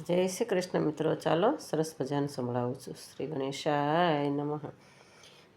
જય શ્રી કૃષ્ણ મિત્રો. ચાલો સરસ મજાનું સંભળાવું છું. શ્રી ગણેશાય નમઃ.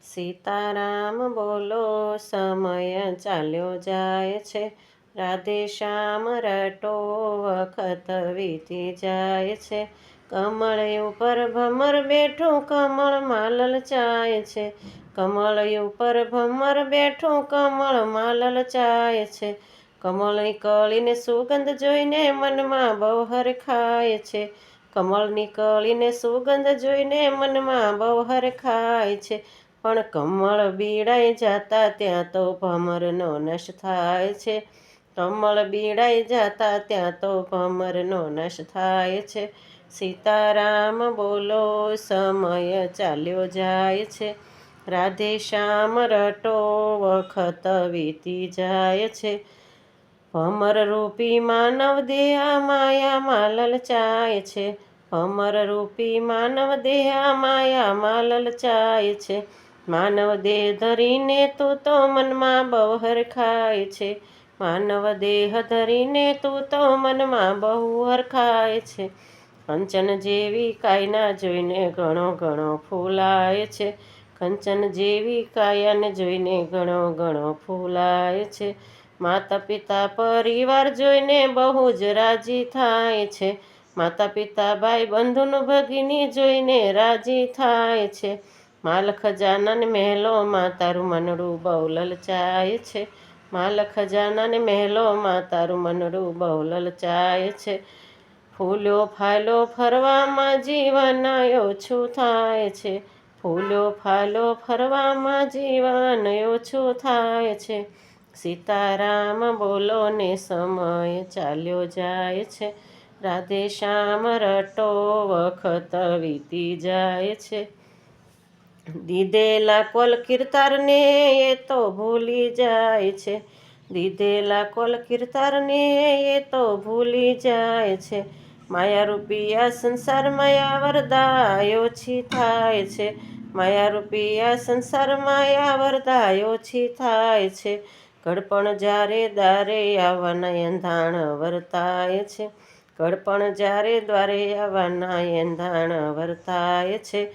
સીતારામ બોલો, સમય ચાલ્યો જાય છે. રાધે શ્યામ રટો, વખત વીતી જાય છે. કમળ ઉપર ભમર બેઠું, કમળમાં લલચાય છે. કમળ ઉપર ભમર બેઠું, કમળમાં લલચાય છે. કમળની કળીને સુગંધ જોઈને મનમાં બહુ હરખાય છે. કમળની કળીને સુગંધ જોઈને મનમાં બહુ હરખાય છે. પણ કમળ બીડાઈ જાતા ત્યાં તો ભમરનો નાશ થાય છે. કમળ બીડાઈ જાતા ત્યાં તો ભમરનો નાશ થાય છે. સીતારામ બોલો, સમય ચાલ્યો જાય છે. રાધે શ્યામ રટો, વખત વીતી જાય છે. ભમર રૂપી માનવ દેહ માયામાં લલચાય છે. ભમર રૂપી માનવ દેહ માયામાં લલચાય છે. માનવ દેહ ધરીને તું તો મનમાં બહુ હરખાય છે. માનવ દેહ ધરીને તું તો મનમાં બહુ હરખાય છે. કંચન જેવી કાયના જોઈને ઘણો ઘણો ફૂલાય છે. કંચન જેવી કાયાને જોઈને ઘણો ઘણો ફૂલાય છે. માતા પિતા પરિવાર જોઈને બહુ જ રાજી થાય છે. માતા પિતા ભાઈ બંધુનું ભગીની જોઈને રાજી થાય છે. માલ ખજાનાને મહેલોમાં તારું મનડું બહુ લલચાય છે. માલ ખજાનાને મહેલોમાં તારું મનડું બહુ લલચાય છે. ફૂલ્યો ફાલો ફરવામાં જીવન ઓછું થાય છે. ફૂલ્યો ફાલો ફરવામાં જીવન ઓછું થાય છે. સીતારામ બોલો ને, સમય ચાલ્યો જાય છે. રાધે શ્યામ રટો, વખત વીતી જાય છે. દીધેલા કોલ કીર્તારને એ તો ભૂલી જાય છે. દીધેલા કોલ કીર્તારને એ તો ભૂલી જાય છે. માયા રૂપિયા સંસાર માયા વરદાય ઓછી થાય છે. માયા રૂપિયા સંસાર માયા વરદાય ઓછી થાય છે. ઘડપણ જ્યારે દારે આવવાના એંધાણ વર્તાય છે. ઘડપણ જ્યારે દ્વારે આવવાના એંધાણ વર્તાય છે.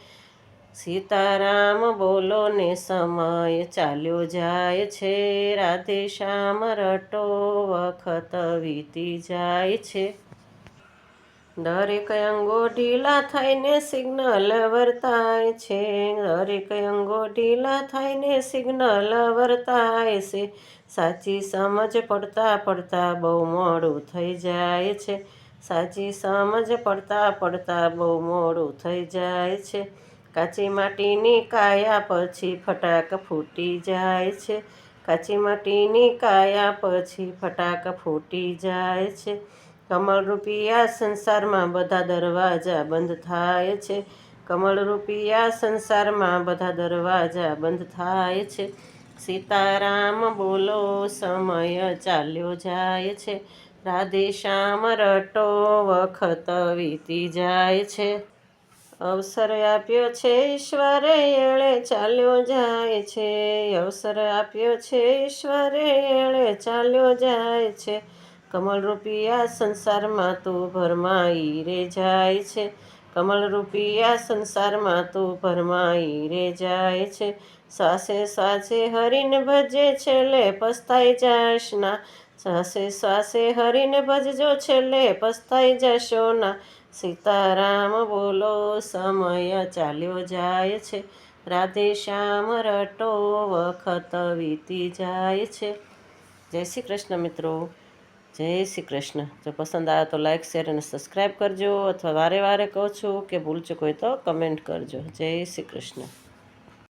સીતારામ બોલો ને, સમય ચાલ્યો જાય છે. રાધે શ્યામ રટો, વખત વીતી જાય છે. દરેક અંગો ઢીલા થઈને સિગ્નલ વર્તાય છે. દરેક અંગો ઢીલા થઈને સિગ્નલ વર્તાય છે. સાચી સમજ પડતા પડતા બહુ મોડું થઈ જાય છે. સાચી સમજ પડતા પડતા બહુ મોડું થઈ જાય છે. કાચી માટીની કાયા પછી ફટાક ફૂટી જાય છે. કાચી માટીની કાયા પછી ફટાક ફૂટી જાય છે. કમળ રૂપિયા સંસારમાં બધા દરવાજા બંધ થાય છે. કમળ રૂપિયા સંસારમાં બધા દરવાજા બંધ થાય છે. સીતારામ બોલો, સમય ચાલ્યો જાય છે. રાધે શ્યામ રટો, વખત વીતી જાય છે. અવસર આપ્યો છે ઈશ્વરે, એળે ચાલ્યો જાય છે. અવસર આપ્યો છે ઈશ્વરે, એળે ચાલ્યો જાય છે. કમળ રૂપિયા સંસારમાં તું ભરમાઈ રે જાય છે. કમળ રૂપિયા સંસારમાં તું ભરમાઈ રે જાય છે. શ્વાસે શ્વાસે હરીને ભજે, છેલ્લે પસ્તાઈ જાશ ના. શ્વાસે શ્વાસે હરીને ભજજો, છેલ્લે પસ્તાઈ જશો ના. સીતારામ બોલો, સમય ચાલ્યો જાય છે. રાધે શ્યામ રટો, વખત વીતી જાય છે. જય શ્રી કૃષ્ણ મિત્રો. જય શ્રી કૃષ્ણ. જો પસંદ આવે તો લાઈક, શેર અને સબસ્ક્રાઈબ કરજો, અથવા વારે વારે કહું છું કે ભૂલ ચૂક હોય તો કમેન્ટ કરજો. જય શ્રી કૃષ્ણ.